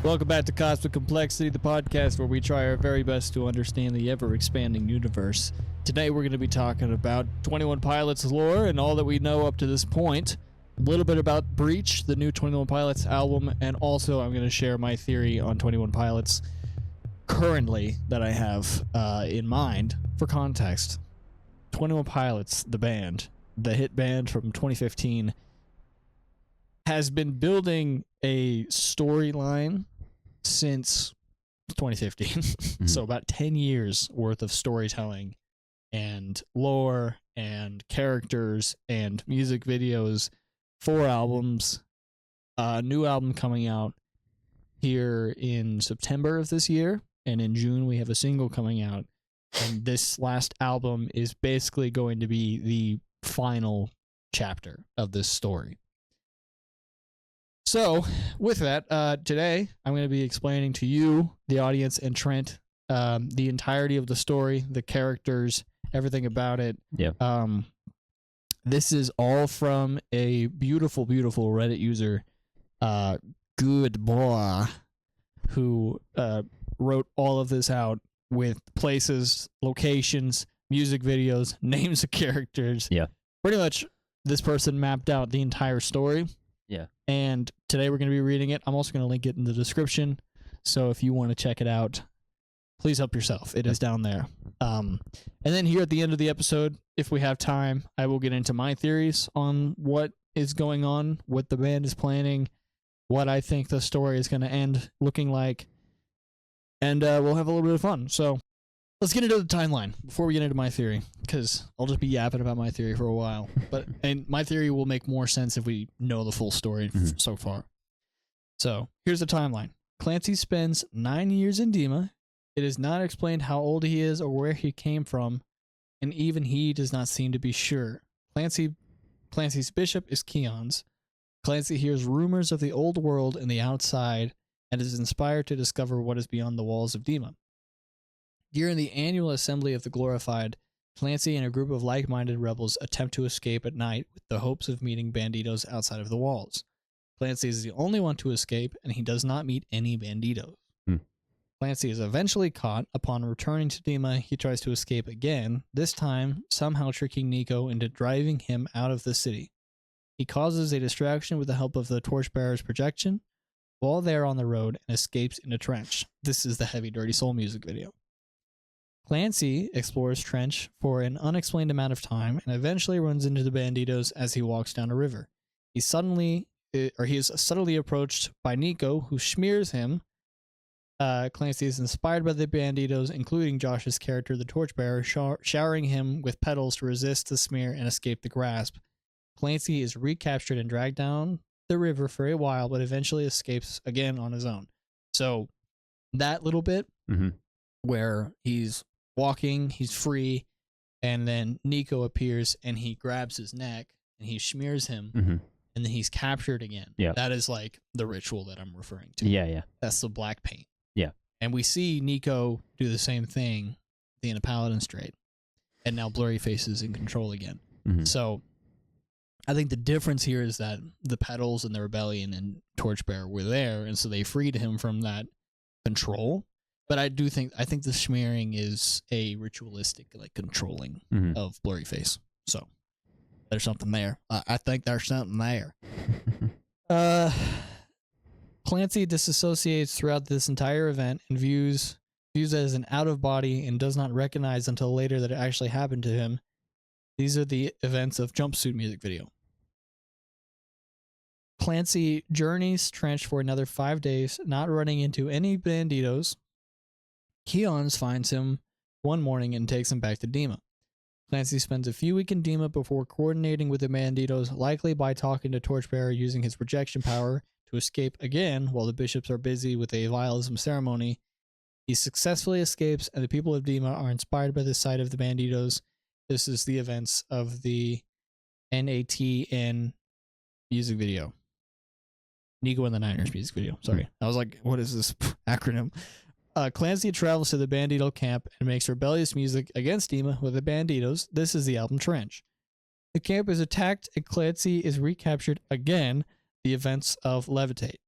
Welcome back to Cosmic Complexity, the podcast where we try our very best to understand the ever-expanding universe. Today we're going to be talking about 21 Pilots lore and all that we know up to this point. A little bit about Breach, the new 21 Pilots album, and also I'm going to share my theory on 21 Pilots currently that I have in mind. For context, 21 Pilots, the band, the hit band from 2015, has been building a storyline since 2015. Mm-hmm. So about 10 years worth of storytelling and lore and characters and music videos, 4 albums, a new album coming out here in September of this year, and in June we have a single coming out, and this last album is basically going to be the final chapter of this story. So, with that, today I'm going to be explaining to you, the audience, and Trent, the entirety of the story, the characters, everything about it. Yeah. This is all from a beautiful, beautiful Reddit user, Good Boy, who wrote all of this out with places, locations, music videos, names of characters. Yeah. Pretty much, this person mapped out the entire story. Yeah. And today we're going to be reading it. I'm also going to link it in the description. So if you want to check it out, please help yourself. It is down there. And then here at the end of the episode, if we have time, I will get into my theories on what is going on, what the band is planning, what I think the story is going to end looking like. And we'll have a little bit of fun. So let's get into the timeline before we get into my theory, because I'll just be yapping about my theory for a while. And my theory will make more sense if we know the full story so far. So here's the timeline. Clancy spends 9 years in Dima. It is not explained how old he is or where he came from, and even he does not seem to be sure. Clancy's bishop is Keon's. Clancy hears rumors of the old world and the outside and is inspired to discover what is beyond the walls of Dima. During the annual assembly of the Glorified, Clancy and a group of like-minded rebels attempt to escape at night with the hopes of meeting banditos outside of the walls. Clancy is the only one to escape, and he does not meet any banditos. Clancy is eventually caught. Upon returning to Dima, he tries to escape again, this time somehow tricking Nico into driving him out of the city. He causes a distraction with the help of the Torchbearer's projection while they are on the road and escapes in a trench. This is the Heavy Dirty Soul music video. Clancy explores Trench for an unexplained amount of time and eventually runs into the banditos as he walks down a river. He is subtly approached by Nico, who smears him. Clancy is inspired by the banditos, including Josh's character, the Torchbearer, showering him with petals to resist the smear and escape the grasp. Clancy is recaptured and dragged down the river for a while, but eventually escapes again on his own. So that little bit where he's walking, he's free, and then Nico appears and he grabs his neck and he smears him, and then he's captured again. Yeah. That is like the ritual that I'm referring to. Yeah. That's the black paint. Yeah. And we see Nico do the same thing in a Paladin Strait, and now Blurry Face is in control again. So I think the difference here is that the Petals and the Rebellion and Torchbearer were there, and so they freed him from that control. But I think the smearing is a ritualistic, like, controlling of Blurry Face. So there's something there. I think there's something there. Clancy disassociates throughout this entire event and views it as an out of body and does not recognize until later that it actually happened to him. These are the events of Jumpsuit music video. Clancy journeys Trench for another 5 days, not running into any banditos. Keon's finds him one morning and takes him back to Dima. Clancy spends a few weeks in Dima before coordinating with the banditos, likely by talking to Torchbearer using his projection power to escape again while the bishops are busy with a vialism ceremony. He successfully escapes, and the people of Dima are inspired by the sight of the banditos. This is the events of the NATN music video. Nico and the Niners music video. Sorry. I was like, what is this acronym? Clancy travels to the Bandito camp and makes rebellious music against Dima with the Banditos. This is the album Trench. The camp is attacked and Clancy is recaptured again, the events of Levitate.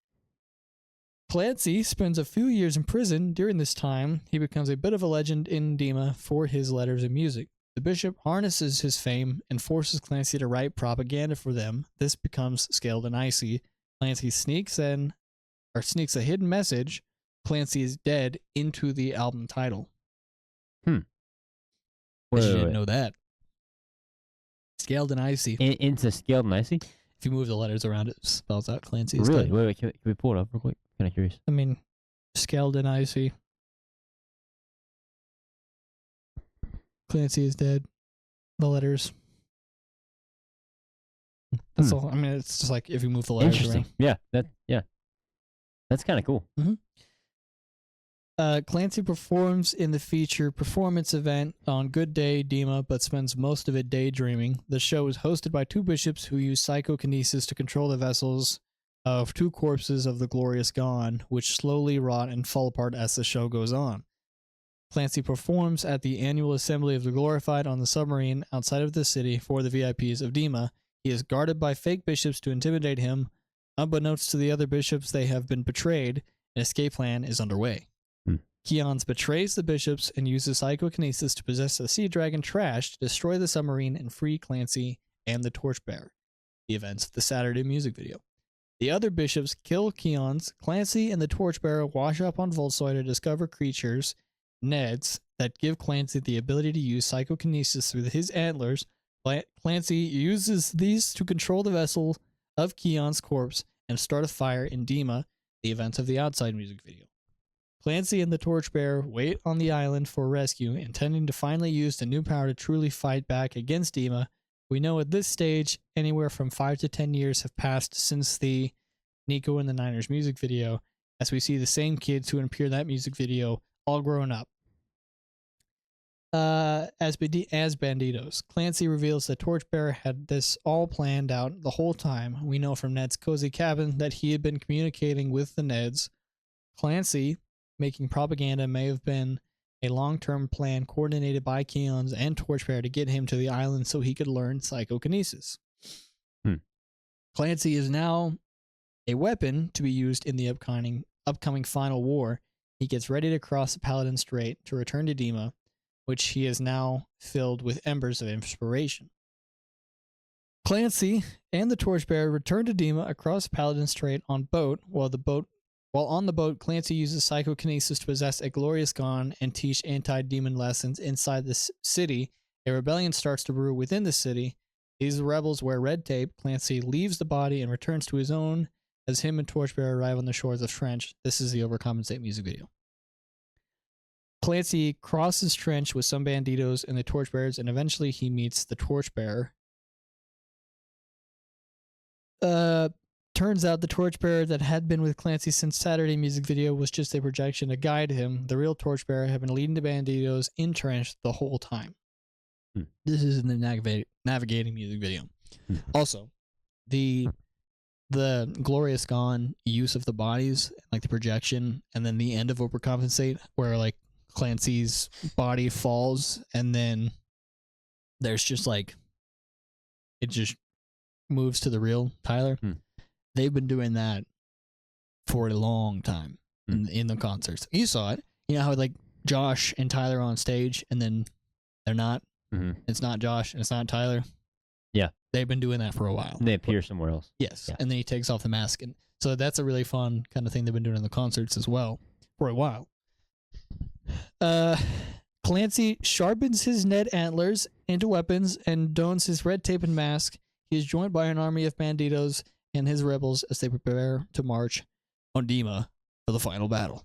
Clancy spends a few years in prison. During this time, he becomes a bit of a legend in Dima for his letters and music. The bishop harnesses his fame and forces Clancy to write propaganda for them. This becomes Scaled and Icy. Clancy sneaks a hidden message, Clancy is dead, into the album title. Wait, You didn't know that. Scaled and Icy. Into Scaled and Icy? If you move the letters around, it spells out Clancy is Really? dead. Wait, can we pull it up real quick? Kind of curious. I mean, Scaled and Icy. Clancy is dead. The letters. That's all. I mean, it's just like if you move the letters Interesting. around. Yeah. That's kind of cool. Clancy performs in the feature performance event on Good Day Dima, but spends most of it daydreaming. The show is hosted by two bishops who use psychokinesis to control the vessels of two corpses of the glorious gone, which slowly rot and fall apart as the show goes on. Clancy performs at the annual assembly of the glorified on the submarine outside of the city for the VIPs of Dima. He is guarded by fake bishops to intimidate him. Unbeknownst to the other bishops, they have been betrayed. An escape plan is underway. Keons betrays the bishops and uses psychokinesis to possess a sea dragon trash to destroy the submarine and free Clancy and the Torchbearer. The events of the Saturday music video. The other bishops kill Keons. Clancy and the Torchbearer wash up on Volsoy to discover creatures, Neds, that give Clancy the ability to use psychokinesis through his antlers. Clancy uses these to control the vessel of Keon's corpse and start a fire in Dima, the events of the Outside music video. Clancy and the Torchbearer wait on the island for rescue, intending to finally use the new power to truly fight back against Dima. We know at this stage, anywhere from 5 to 10 years have passed since the Nico and the Niners music video, as we see the same kids who appear in that music video all grown up. As Banditos, Clancy reveals that Torchbearer had this all planned out the whole time. We know from Ned's cozy cabin that he had been communicating with the Neds. Clancy making propaganda may have been a long-term plan coordinated by Keons and Torchbearer to get him to the island so he could learn psychokinesis. Clancy is now a weapon to be used in the upcoming final war. He gets ready to cross the Paladin Strait to return to Dima, which he is now filled with embers of inspiration. Clancy and the Torchbearer return to Dima across Paladin Strait on boat. While on the boat, Clancy uses psychokinesis to possess a glorious gone and teach anti-demon lessons inside the city. A rebellion starts to brew within the city. These rebels wear red tape. Clancy leaves the body and returns to his own as him and Torchbearer arrive on the shores of Trench. This is the Overcompensate music video. Clancy crosses Trench with some banditos and the Torchbearers, and eventually he meets the Torchbearer. Turns out the Torchbearer that had been with Clancy since Saturday music video was just a projection to guide him. The real Torchbearer had been leading the banditos in Trench the whole time. This is in the navigating music video. Also, the glorious gone use of the bodies, like the projection, and then the end of Overcompensate, where like Clancy's body falls, and then there's just like it just moves to the real Tyler. They've been doing that for a long time in the concerts. You saw it. You know how like Josh and Tyler are on stage, and then they're not. It's not Josh and it's not Tyler. Yeah, they've been doing that for a while. They appear somewhere else. Yes, yeah. And then he takes off the mask, and so that's a really fun kind of thing they've been doing in the concerts as well for a while. Clancy sharpens his Ned antlers into weapons and dons his red tape and mask. He is joined by an army of banditos and his rebels as they prepare to march on Dima for the final battle.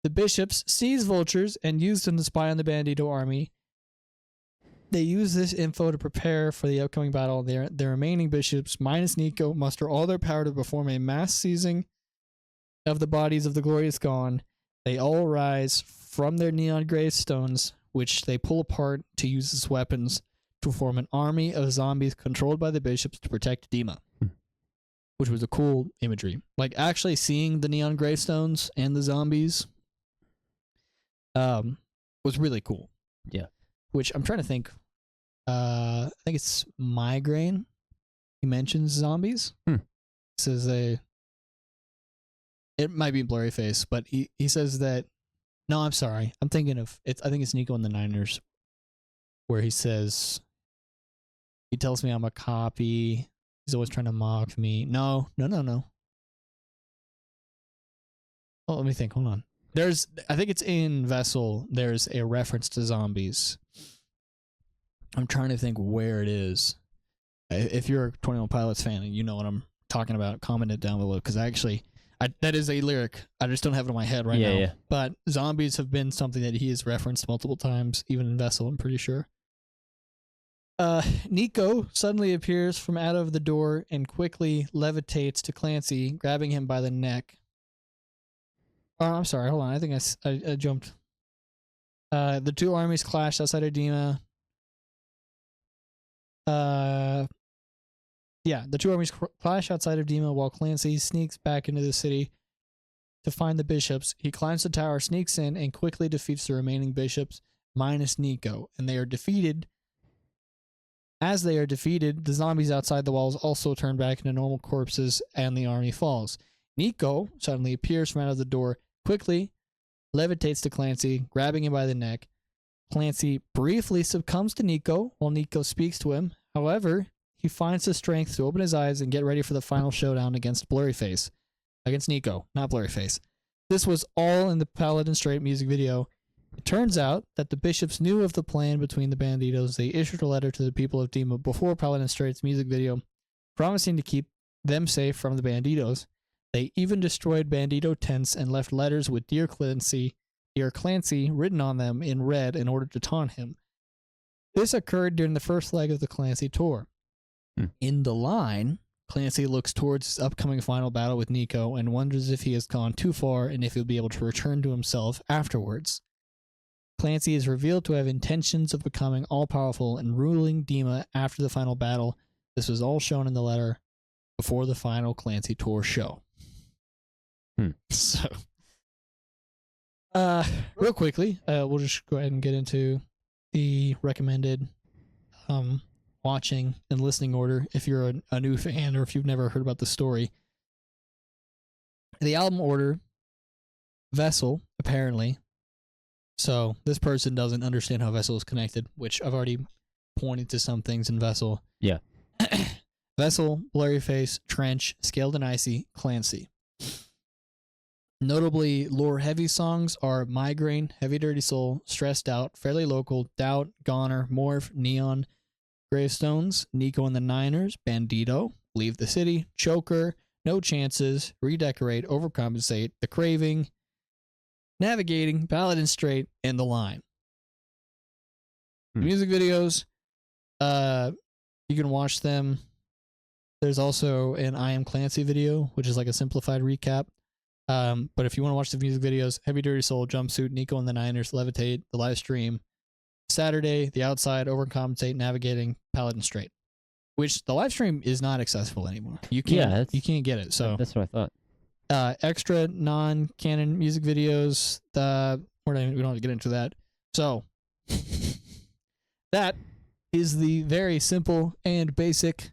The bishops seize vultures and use them to spy on the bandito army. They use this info to prepare for the upcoming battle. The remaining bishops, minus Nico, muster all their power to perform a mass seizing of the bodies of the glorious gone. They all rise from their neon gravestones, which they pull apart to use as weapons to form an army of zombies controlled by the bishops to protect Dima, which was a cool imagery. Like actually seeing the neon gravestones and the zombies was really cool. Yeah. Which I'm trying to think. I think it's Migraine. He mentions zombies. This is it might be blurry face, but he says that. No, I'm sorry. I'm thinking of it. I think it's Nico and the Niners, where he says, he tells me I'm a copy. He's always trying to mock me. No. Oh, let me think. Hold on. I think it's in Vessel. There's a reference to zombies. I'm trying to think where it is. If you're a 21 Pilots fan and you know what I'm talking about, comment it down below, because that is a lyric. I just don't have it in my head right now. Yeah. But zombies have been something that he has referenced multiple times, even in Vessel, I'm pretty sure. Nico suddenly appears from out of the door and quickly levitates to Clancy, grabbing him by the neck. Oh, I'm sorry. Hold on. I think I jumped. The two armies clashed outside of Dima. The two armies clash outside of Dima while Clancy sneaks back into the city to find the bishops. He climbs the tower, sneaks in, and quickly defeats the remaining bishops, minus Nico. And they are defeated. As they are defeated, the zombies outside the walls also turn back into normal corpses, and the army falls. Nico suddenly appears from out of the door, quickly levitates to Clancy, grabbing him by the neck. Clancy briefly succumbs to Nico while Nico speaks to him. However, he finds the strength to open his eyes and get ready for the final showdown against Blurryface. Against Nico, not Blurryface. This was all in the Paladin Strait music video. It turns out that the bishops knew of the plan between the Banditos. They issued a letter to the people of Dima before Paladin Strait's music video, promising to keep them safe from the Banditos. They even destroyed Bandito tents and left letters with Dear Clancy written on them in red in order to taunt him. This occurred during the first leg of the Clancy tour. In the line, Clancy looks towards his upcoming final battle with Nico and wonders if he has gone too far and if he'll be able to return to himself afterwards. Clancy is revealed to have intentions of becoming all-powerful and ruling Dima after the final battle. This was all shown in the letter before the final Clancy tour show. So, real quickly, we'll just go ahead and get into the recommended watching and listening order if you're a new fan or if you've never heard about the story. The album order, Vessel, apparently. So this person doesn't understand how Vessel is connected, which I've already pointed to some things in Vessel. Yeah. Vessel, Blurryface, Trench, Scaled and Icy, Clancy. Notably, lore-heavy songs are Migraine, Heavy Dirty Soul, Stressed Out, Fairly Local, Doubt, Goner, Morph, Neon, Gravestones, Nico and the Niners, Bandito, Leave the City, Choker, No Chances, Redecorate, Overcompensate, The Craving, Navigating, Paladin Strait, and The Line. Music videos, you can watch them. There's also an I Am Clancy video, which is like a simplified recap. But if you want to watch the music videos, Heavy Dirty Soul, Jumpsuit, Nico and the Niners, Levitate, the live stream, Saturday, The Outside, Overcompensate, Navigating, Paladin Strait, which the live stream is not accessible anymore. You can't get it. So that's what I thought. Extra non-canon music videos. We don't have to get into that. So that is the very simple and basic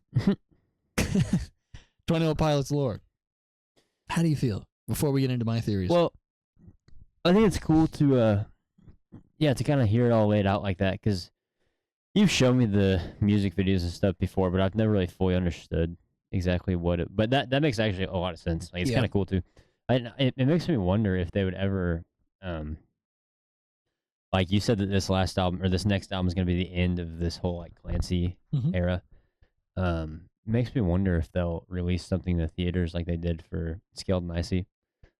21 Pilots lore. How do you feel before we get into my theories? Well, I think it's cool to kind of hear it all laid out like that, because you've shown me the music videos and stuff before, but I've never really fully understood exactly what it. But that makes actually a lot of sense. Like, it's kind of cool too. It makes me wonder if they would ever, like you said that this last album or this next album is going to be the end of this whole like Clancy era. It makes me wonder if they'll release something in the theaters like they did for Scaled and Icy,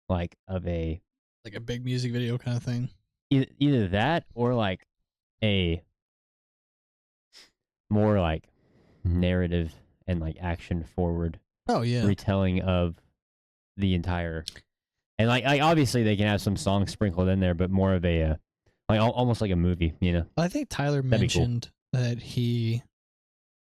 like a big music video kind of thing. Either that or like a more like narrative and like action forward retelling of the entire, and like obviously they can have some songs sprinkled in there, but more of a like almost like a movie, you know. I think Tyler mentioned that he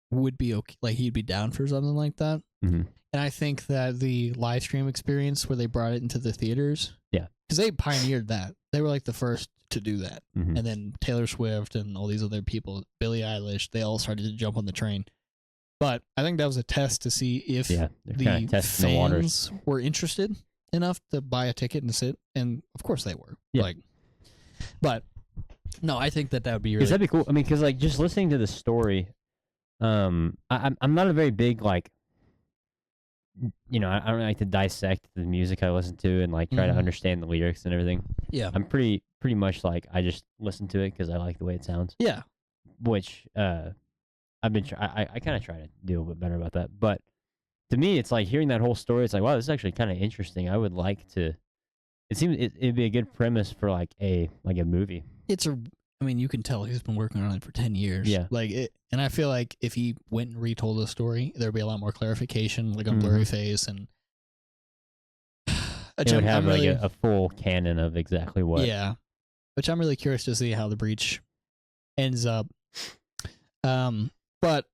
would be okay, like he'd be down for something like that. And I think that the live stream experience where they brought it into the theaters, because they pioneered that. They were like the first to do that. And then Taylor Swift and all these other people, Billie Eilish, they all started to jump on the train. But I think that was a test to see if the fans were interested enough to buy a ticket and sit, and of course they were. Yeah. Like, but no, I think that would be Because really. that'd be cool. I mean, because like just listening to the story, I'm not a very big like, you know, I don't like to dissect the music I listen to and like try to Mhm. understand the lyrics and everything. Yeah. I'm pretty much like I just listen to it because I like the way it sounds. Yeah. Which I've been I kind of try to do a little bit better about that. But to me, it's like hearing that whole story. It's like, wow, this is actually kind of interesting. I would like to. It seems it'd be a good premise for like a movie. I mean, you can tell he's been working on it for 10 years. Yeah. Like it, and I feel like if he went and retold the story, there'd be a lot more clarification, like a Mhm. blurry face, and It would have like a full canon of exactly what. Yeah, which I'm really curious to see how the breach ends up. But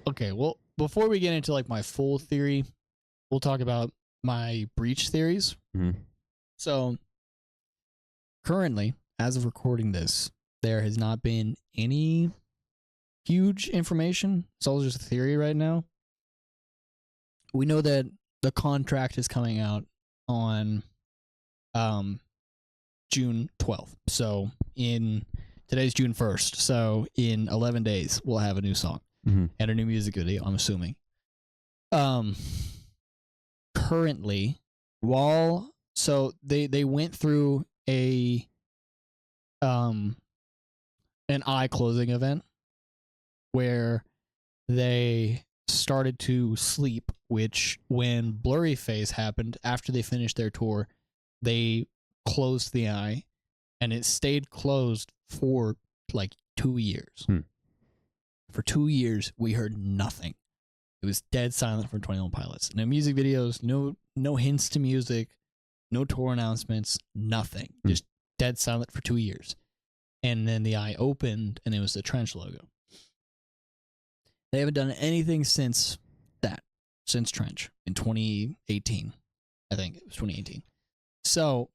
okay, well, before we get into like my full theory, we'll talk about my breach theories. Mhm. So currently, as of recording this, there has not been any huge information. It's all just a theory right now. We know that the contract is coming out on June 12th. So today's June 1st. So in 11 days, we'll have a new song Mhm. and a new music video, I'm assuming. Currently, so they went through an eye closing event where they started to sleep, which when Blurry Face happened after they finished their tour, they closed the eye and it stayed closed for like 2 years. For 2 years, we heard nothing. It was dead silent from 21 Pilots. No music videos, no hints to music, no tour announcements, nothing. Just dead silent for 2 years. And then the eye opened and it was the Trench logo. They haven't done anything since Trench in 2018. I think it was 2018. So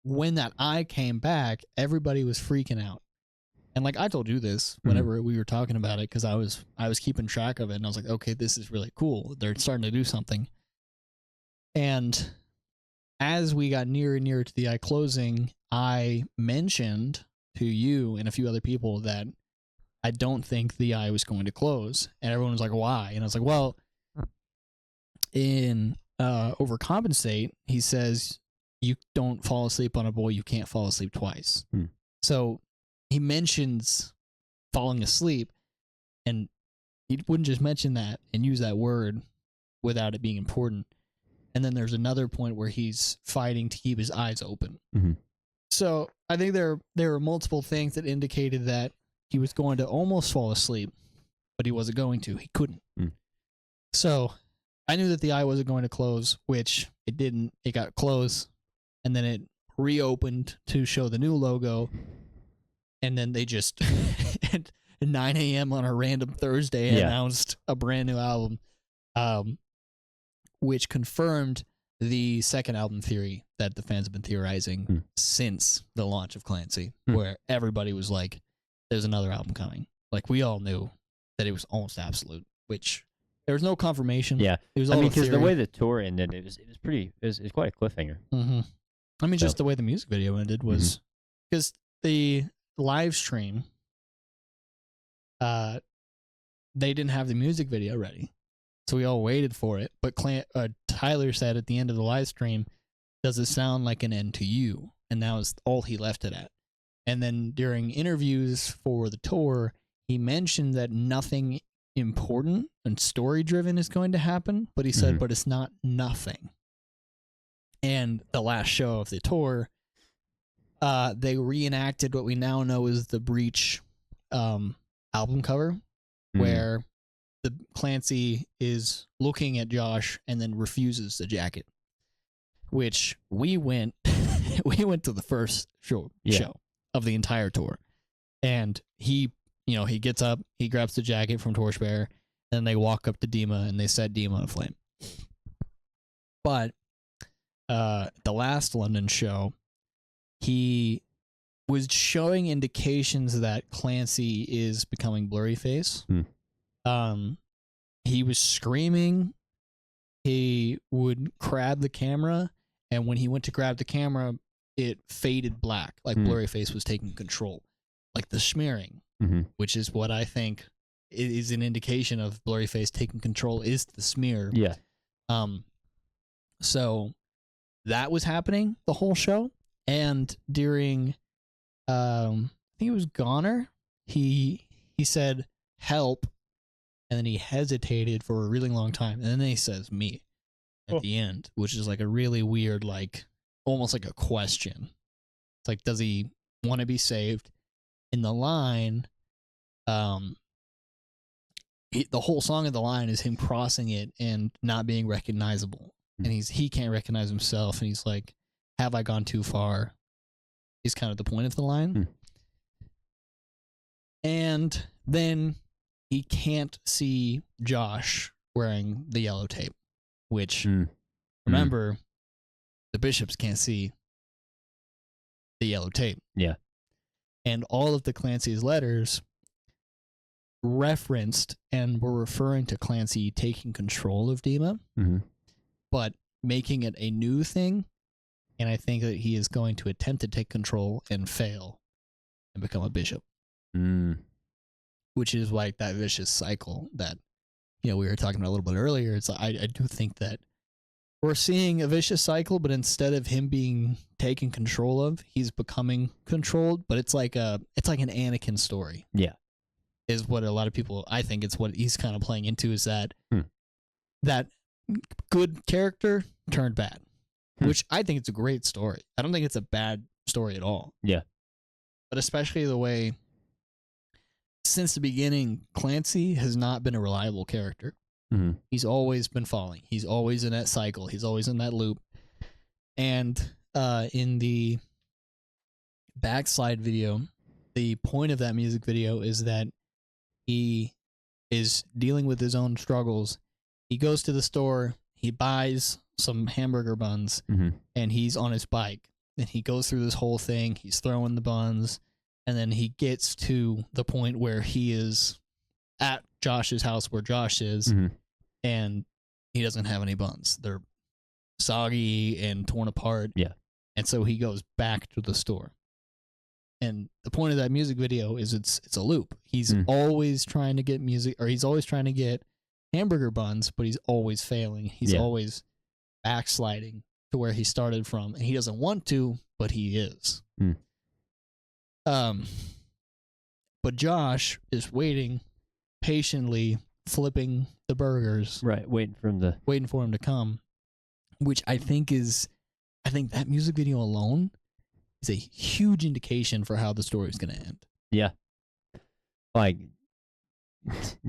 when that eye came back, everybody was freaking out. And like I told you this whenever we were talking about it, because I was keeping track of it, and I was like, okay, this is really cool. They're starting to do something. And as we got nearer and nearer to the eye closing, I mentioned to you and a few other people that I don't think the eye was going to close. And everyone was like, why? And I was like, well, in Overcompensate, he says, you don't fall asleep on a boy, you can't fall asleep twice. So he mentions falling asleep, and he wouldn't just mention that and use that word without it being important. And then there's another point where he's fighting to keep his eyes open. So I think there are multiple things that indicated that he was going to almost fall asleep, but he wasn't going to. He couldn't. So I knew that the eye wasn't going to close, which it didn't. It got closed, and then it reopened to show the new logo. And then they just, at 9 a.m. on a random Thursday, announced a brand new album, which confirmed the second album theory that the fans have been theorizing since the launch of Clancy, where everybody was like, there's another album coming. Like, we all knew that it was almost absolute, which there was no confirmation. Yeah. It was all because the way the tour ended, it was quite a cliffhanger. I mean, just the way the music video ended was, because the live stream, they didn't have the music video ready, so we all waited for it. But Tyler said at the end of the live stream, does it sound like an end to you? And that was all he left it at. And then during interviews for the tour, he mentioned that nothing important and story driven is going to happen, but he said, but it's not nothing. And the last show of the tour, they reenacted what we now know is the Breach album cover, where the Clancy is looking at Josh and then refuses the jacket, which we went to the first show of the entire tour, and he gets up, he grabs the jacket from Torchbearer, and they walk up to Dima and they set Dima on flame. But the last London show, he was showing indications that Clancy is becoming Blurry Face. He was screaming he would grab the camera, and when he went to grab the camera, it faded black, like blurry face was taking control, like the smearing, which is what I think is an indication of blurry face taking control is the smear. Yeah. So that was happening the whole show, and during, I think it was Goner, he said help, and then he hesitated for a really long time, and then he says me at the end, which is like a really weird, like almost like a question. It's like, does he want to be saved? In the line, the whole song of the line is him crossing it and not being recognizable, and he can't recognize himself, and he's like, have I gone too far? Is kind of the point of the line. And then he can't see Josh wearing the yellow tape, which remember, the bishops can't see the yellow tape. Yeah. And all of the Clancy's letters referenced and were referring to Clancy taking control of Dima, but making it a new thing. And I think that he is going to attempt to take control and fail and become a bishop. Which is like that vicious cycle that, we were talking about a little bit earlier. It's I do think that we're seeing a vicious cycle, but instead of him being taken control of, he's becoming controlled. But it's like an Anakin story. Yeah. Is what a lot of people, I think it's what he's kind of playing into, is that that good character turned bad. Which I think it's a great story. I don't think it's a bad story at all. Yeah. But especially the way, since the beginning, Clancy has not been a reliable character. He's always been falling. He's always in that cycle. He's always in that loop. And in the backslide video, the point of that music video is that he is dealing with his own struggles. He goes to the store, he buys some hamburger buns, and he's on his bike. And he goes through this whole thing. He's throwing the buns. And then he gets to the point where he is at Josh's house where Josh is, and he doesn't have any buns. They're soggy and torn apart. Yeah. And so he goes back to the store. And the point of that music video is it's a loop. He's always trying to get music, or he's always trying to get hamburger buns, but he's always failing. He's always backsliding to where he started from, and he doesn't want to, but he is. But Josh is waiting patiently, flipping the burgers, right, waiting for him to come, which I think that music video alone is a huge indication for how the story is going to end. Yeah. Like,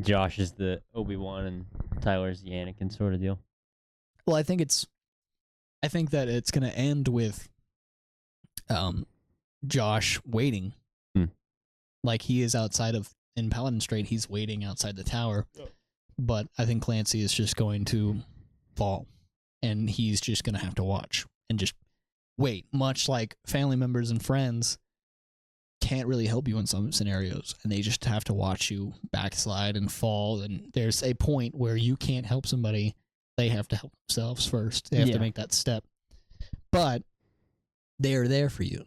Josh is the Obi-Wan and Tyler's the Anakin sort of deal. Well, I think that it's going to end with Josh waiting. Like he is outside in Paladin Strait, he's waiting outside the tower. But I think Clancy is just going to fall, and he's just going to have to watch and just wait, much like family members and friends can't really help you in some scenarios, and they just have to watch you backslide and fall. And there's a point where you can't help somebody. They have to help themselves first. They have to make that step. But they are there for you.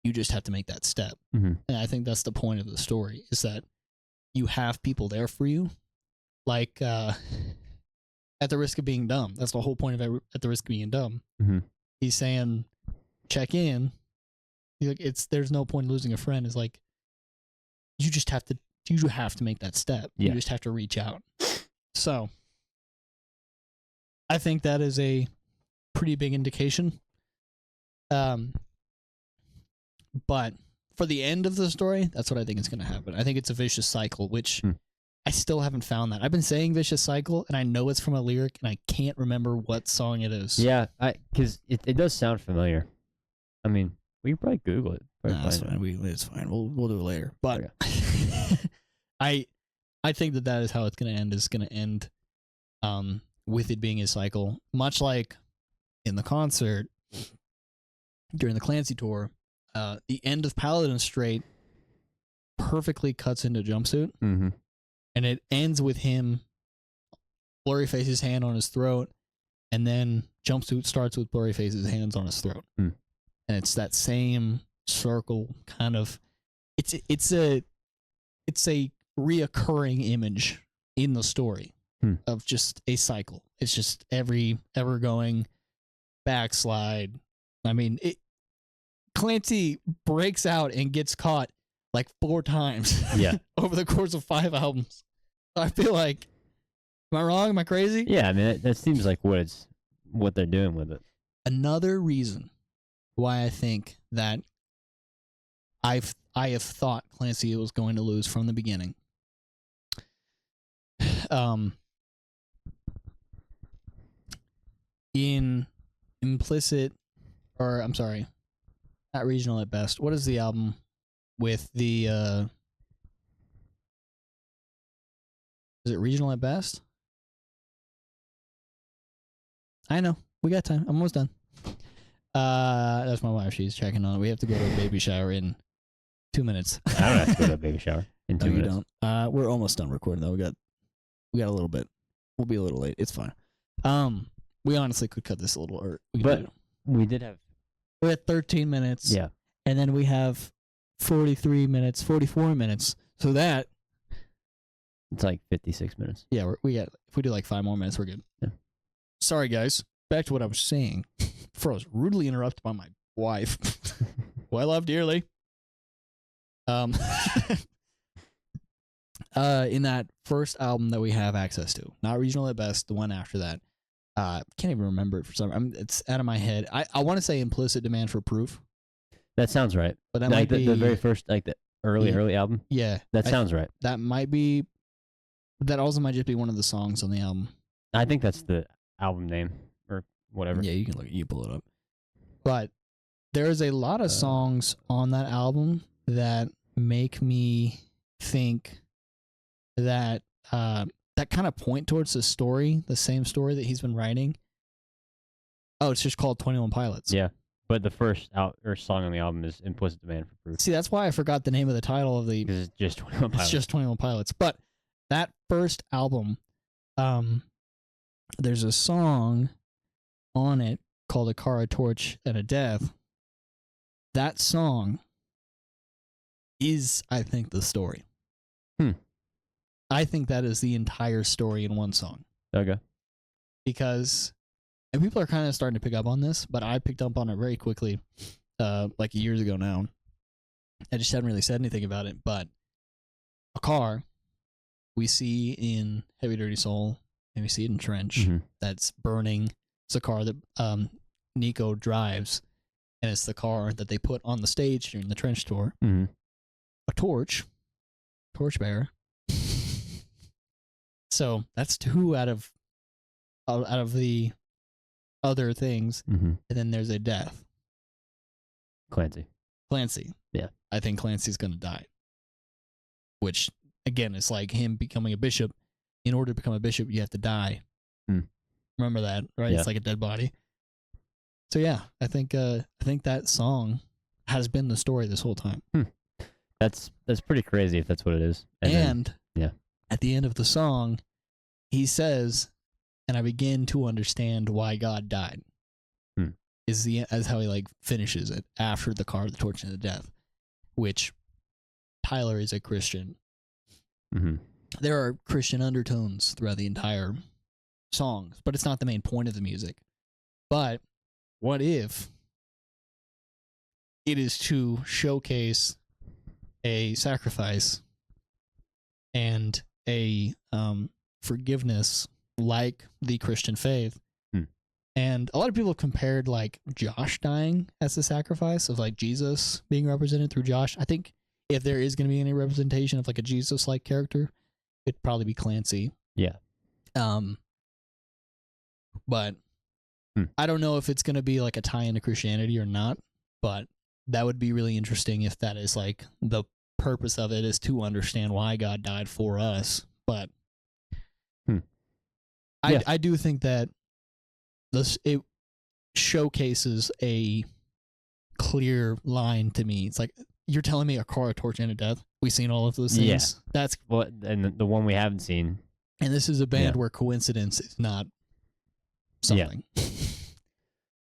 You just have to make that step. And I think that's the point of the story, is that you have people there for you. Like, at the risk of being dumb. That's the whole point of At the Risk of Being Dumb. He's saying, check in. He's like, there's no point in losing a friend. It's like, you have to make that step. You just have to reach out. So, I think that is a pretty big indication. But for the end of the story, that's what I think is going to happen. I think it's a vicious cycle, which I still haven't found that. I've been saying vicious cycle, and I know it's from a lyric, and I can't remember what song it is. Yeah, because it does sound familiar. I mean, we can probably Google it. It's fine. It's fine. We'll do it later. But I think that is how it's going to end. It's going to end with it being a cycle, much like in the concert during the Clancy tour. The end of Paladin Strait perfectly cuts into Jumpsuit, and it ends with him, blurry face's hand on his throat, and then Jumpsuit starts with blurry face's hands on his throat, and it's that same circle kind of. It's a reoccurring image in the story of just a cycle. It's just ever going backslide. I mean, Clancy breaks out and gets caught like 4 times over the course of 5 albums. I feel like, am I wrong? Am I crazy? Yeah, I mean, that seems like what they're doing with it. Another reason why I think that I have thought Clancy was going to lose from the beginning. In implicit, or I'm sorry, not regional at best. What is the album with the? Is it regional at best? I know. We got time. I'm almost done. That's my wife. She's checking on it. We have to go to a baby shower in 2 minutes. I don't have to go to a baby shower in 2 minutes. You don't. We're almost done recording though. We got a little bit. We'll be a little late. It's fine. We honestly could cut this a little, or we did have. We're at 13 minutes. Yeah. And then we have 43 minutes, 44 minutes. So that. It's like 56 minutes. Yeah, we got. If we do like 5 more minutes, we're good. Yeah. Sorry, guys. Back to what I was saying. Before I was rudely interrupted by my wife, who I love dearly. In that first album that we have access to, not regional at best, the one after that, can't even remember it for some. It's out of my head. I want to say Implicit Demand for Proof. That sounds right. But that like might be the very first, like the early album. Yeah, that sounds right. That might be. That also might just be one of the songs on the album. I think that's the album name or whatever. Yeah, you can look. You pull it up. But there's a lot of songs on that album that make me think that that kind of point towards the story, the same story that he's been writing. Oh, it's just called 21 Pilots. Yeah, but the first song on the album is Implicit Demand for Proof. See, that's why I forgot the name of the title of the. It's just 21 Pilots. It's just 21 Pilots. But that first album, there's a song on it called A Car, a Torch, and a Death. That song is, I think, the story. I think that is the entire story in one song. Okay. Because, and people are kind of starting to pick up on this, but I picked up on it very quickly, like years ago now. I just haven't really said anything about it, but a car we see in Heavy Dirty Soul, and we see it in Trench, that's burning. It's a car that Nico drives, and it's the car that they put on the stage during the Trench tour. A torchbearer. So that's 2 out of the other things, and then there's a death. Clancy. Yeah, I think Clancy's gonna die. Which again, it's like him becoming a bishop. In order to become a bishop, you have to die. Remember that, right? Yeah. It's like a dead body. So yeah, I think that song has been the story this whole time. That's pretty crazy if that's what it is. And at the end of the song, he says, "And I begin to understand why God died." Is how he like finishes it after the car, the torch, and the death. Which Tyler is a Christian. There are Christian undertones throughout the entire song, but it's not the main point of the music. But what if it is to showcase a sacrifice and a forgiveness like the Christian faith? And a lot of people have compared like Josh dying as a sacrifice of like Jesus being represented through Josh. I think if there is going to be any representation of like a Jesus-like character, it'd probably be Clancy. Yeah. But I don't know if it's going to be like a tie into Christianity or not, but that would be really interesting if that is like the purpose of it is to understand why God died for us. But I do think that it showcases a clear line to me. It's like, you're telling me a car, a torch, and a death? We've seen all of those things. Yeah. That's and the one we haven't seen. And this is a band where coincidence is not something.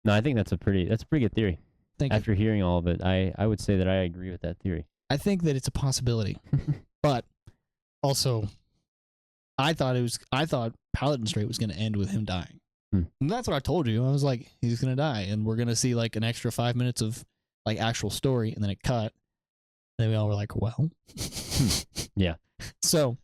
No, I think that's a pretty good theory. Thank you. After hearing all of it, I would say that I agree with that theory. I think that it's a possibility, but also, I thought Paladin Strait was going to end with him dying. And that's what I told you. I was like, he's going to die, and we're going to see like an extra 5 minutes of like actual story, and then it cut. And then we all were like, well, yeah. So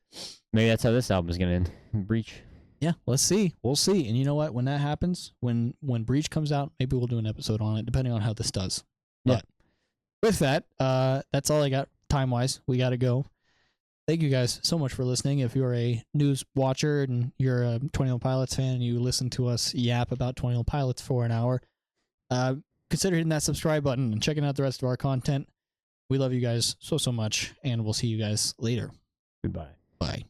maybe that's how this album is going to end. Breach. Yeah, let's see. We'll see. And you know what? When that happens, when Breach comes out, maybe we'll do an episode on it, depending on how this does. Yeah. But with that, that's all I got time-wise. We got to go. Thank you guys so much for listening. If you're a news watcher and you're a 21 Pilots fan and you listen to us yap about 21 Pilots for an hour, consider hitting that subscribe button and checking out the rest of our content. We love you guys so much, and we'll see you guys later. Goodbye. Bye.